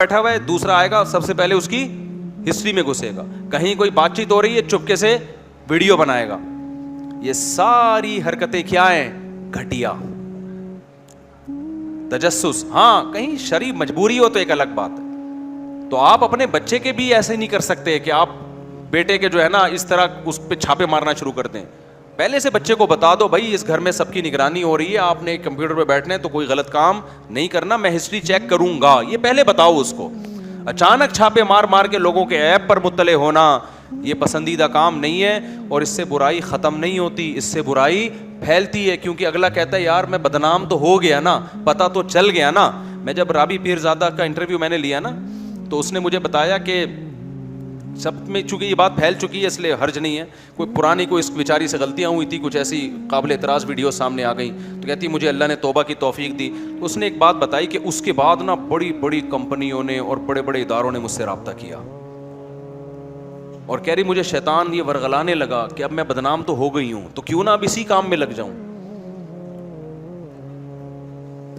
بیٹھا ہوا ہے, دوسرا آئے گا سب سے پہلے اس کی ہسٹری میں گھسے گا, کہیں کوئی بات چیت ہو رہی ہے چپکے سے ویڈیو بنائے گا. یہ ساری حرکتیں کیا ہیں؟ گھٹیا, تجسس. ہاں کہیں شرعی مجبوری ہو تو ایک الگ بات ہے, تو آپ اپنے بچے کے بھی ایسے نہیں کر سکتے کہ آپ بیٹے کے جو ہے نا اس طرح اس پہ چھاپے مارنا شروع کر دیں. پہلے سے بچے کو بتا دو بھائی اس گھر میں سب کی نگرانی ہو رہی ہے, آپ نے کمپیوٹر پہ بیٹھنا ہے تو کوئی غلط کام نہیں کرنا, میں ہسٹری چیک کروں گا, یہ پہلے بتاؤ اس کو. اچانک چھاپے مار مار کے لوگوں کے ایپ پر مطلع ہونا یہ پسندیدہ کام نہیں ہے, اور اس سے برائی ختم نہیں ہوتی, اس سے برائی پھیلتی ہے, کیونکہ اگلا کہتا ہے یار میں بدنام تو ہو گیا نا, پتہ تو چل گیا نا. میں جب رابی پیرزادہ کا انٹرویو میں نے لیا نا تو اس نے مجھے بتایا کہ سب میں چونکہ یہ بات پھیل چکی ہے اس لیے حرج نہیں ہے, کوئی پرانی کوئی اس بیچاری سے غلطیاں ہوئی تھی, کچھ ایسی قابل اعتراض ویڈیو سامنے آ گئی تو کہتی مجھے اللہ نے توبہ کی توفیق دی. تو اس نے ایک بات بتائی کہ اس کے بعد نا بڑی بڑی کمپنیوں نے اور بڑے بڑے اداروں نے مجھ سے رابطہ کیا, اور کہہ رہی مجھے شیطان یہ ورغلانے لگا کہ اب میں بدنام تو ہو گئی ہوں تو کیوں نہ اب اسی کام میں لگ جاؤں.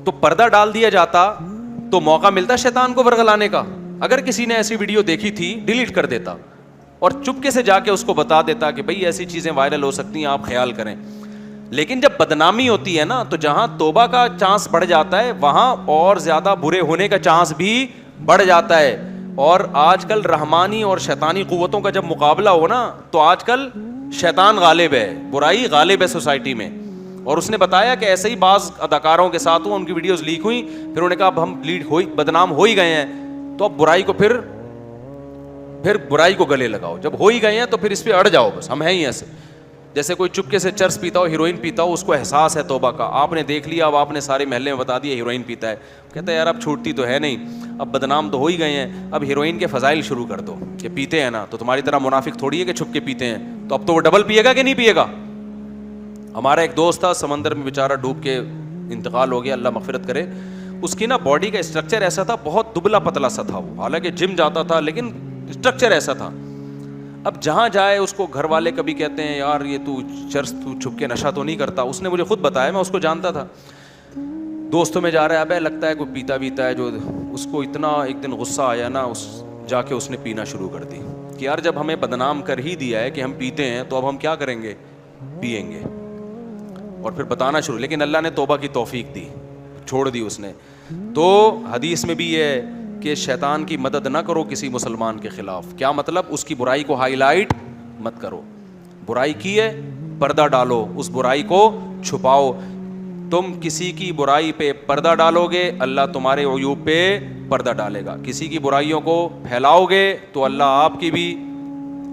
تو پردہ ڈال دیا جاتا تو موقع ملتا شیطان کو ورغلانے کا. اگر کسی نے ایسی ویڈیو دیکھی تھی ڈیلیٹ کر دیتا اور چپکے سے جا کے اس کو بتا دیتا کہ بھئی ایسی چیزیں وائرل ہو سکتی ہیں, آپ خیال کریں. لیکن جب بدنامی ہوتی ہے نا تو جہاں توبہ کا چانس بڑھ جاتا ہے وہاں اور زیادہ برے ہونے کا چانس بھی بڑھ جاتا ہے. اور آج کل رحمانی اور شیطانی قوتوں کا جب مقابلہ ہو نا تو آج کل شیطان غالب ہے, برائی غالب ہے سوسائٹی میں. اور اس نے بتایا کہ ایسے ہی بعض اداکاروں کے ساتھ ان کی ویڈیوز لیک ہوئی, پھر انہوں نے کہا اب ہم بدنام ہو ہی گئے ہیں تو اب برائی کو پھر برائی کو گلے لگاؤ, جب ہو ہی گئے ہیں تو پھر اس پہ اڑ جاؤ, بس ہم ہیں ہی ایسے. جیسے کوئی چپکے سے چرس پیتا ہو, ہیروئن پیتا ہو, اس کو احساس ہے توبہ کا, آپ نے دیکھ لیا, اب آپ نے سارے محلے میں بتا دیا ہیروئن پیتا ہے, کہتا ہے یار اب چھوٹتی تو ہے نہیں, اب بدنام تو ہو ہی گئے ہیں, اب ہیروئن کے فضائل شروع کر دو کہ پیتے ہیں نا تو تمہاری طرح منافق تھوڑی ہے کہ چھپ کے پیتے ہیں, تو اب تو وہ ڈبل پیے گا کہ نہیں پیے گا. ہمارا ایک دوست تھا سمندر میں بیچارہ ڈوب کے انتقال ہو گیا, اللہ مغفرت کرے. اس کی نا باڈی کا اسٹرکچر ایسا تھا, بہت دبلا پتلا سا تھا وہ, حالانکہ جم جاتا تھا لیکن اسٹرکچر ایسا تھا. اب جہاں جائے اس کو گھر والے کبھی کہتے ہیں یار یہ تو چھپ کے نشہ تو نہیں کرتا. اس نے مجھے خود بتایا, میں اس کو جانتا تھا, دوستوں میں جا رہا ہے, ابے لگتا ہے کوئی پیتا ہے, جو اس کو اتنا ایک دن غصہ آیا نا جا کے اس نے پینا شروع کر دی کہ یار جب ہمیں بدنام کر ہی دیا ہے کہ ہم پیتے ہیں تو اب ہم کیا کریں گے, پئیں گے. اور پھر بتانا شروع, لیکن اللہ نے توبہ کی توفیق دی, چھوڑ دی اس نے. تو حدیث میں بھی یہ ہے کہ شیطان کی مدد نہ کرو کسی مسلمان کے خلاف. کیا مطلب؟ اس کی برائی کو ہائی لائٹ مت کرو, برائی کی ہے پردہ ڈالو, اس برائی کو چھپاؤ. تم کسی کی برائی پہ پردہ ڈالو گے اللہ تمہارے عیوب پہ پردہ ڈالے گا. کسی کی برائیوں کو پھیلاؤ گے تو اللہ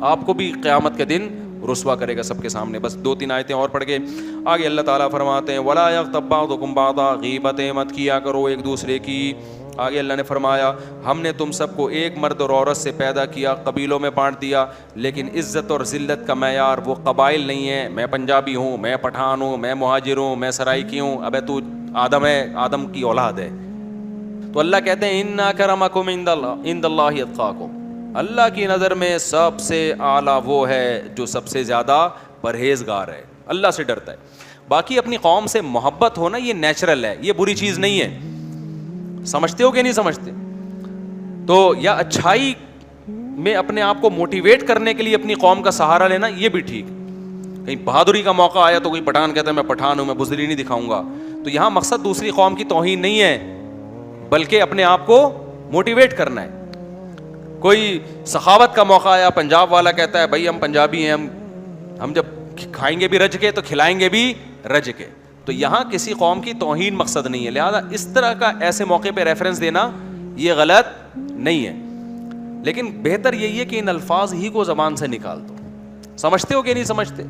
آپ کو بھی قیامت کے دن رسوا کرے گا سب کے سامنے. بس 2-3 آیتیں اور پڑھ کے آگے اللہ تعالیٰ فرماتے ہیں وَلَا يَغْتَب بَعْضُكُمْ بَعْضًا, غیبتیں مت کیا کرو ایک دوسرے کی. آگے اللہ نے فرمایا ہم نے تم سب کو ایک مرد اور عورت سے پیدا کیا, قبیلوں میں بانٹ دیا, لیکن عزت اور ذلت کا معیار وہ قبائل نہیں ہے. میں پنجابی ہوں, میں پٹھان ہوں, میں مہاجر ہوں, میں سرائکی ہوں, ابے تو آدم ہے, آدم کی اولاد ہے. تو اللہ کہتے ہیں اِنَّ أَكْرَمَكُمْ عِندَ اللَّهِ أَتْقَاكُمْ, اللہ کی نظر میں سب سے اعلیٰ وہ ہے جو سب سے زیادہ پرہیزگار ہے, اللہ سے ڈرتا ہے. باقی اپنی قوم سے محبت ہونا یہ نیچرل ہے, یہ بری چیز نہیں ہے. سمجھتے ہو کہ نہیں سمجھتے؟ تو یا اچھائی میں اپنے آپ کو موٹیویٹ کرنے کے لیے اپنی قوم کا سہارا لینا یہ بھی ٹھیک. کہیں بہادری کا موقع آیا تو کوئی پٹھان کہتا ہے میں پٹھان ہوں, میں بزدلی نہیں دکھاؤں گا, تو یہاں مقصد دوسری قوم کی توہین نہیں ہے بلکہ اپنے آپ کو موٹیویٹ کرنا ہے. کوئی سخاوت کا موقع آیا, پنجاب والا کہتا ہے بھائی ہم پنجابی ہیں, ہم جب کھائیں گے بھی رج کے تو کھلائیں گے بھی رج کے, تو یہاں کسی قوم کی توہین مقصد نہیں ہے. لہذا اس طرح کا ایسے موقع پہ ریفرنس دینا یہ غلط نہیں ہے, لیکن بہتر یہی ہے کہ ان الفاظ ہی کو زبان سے نکال دو. سمجھتے ہو کہ نہیں سمجھتے؟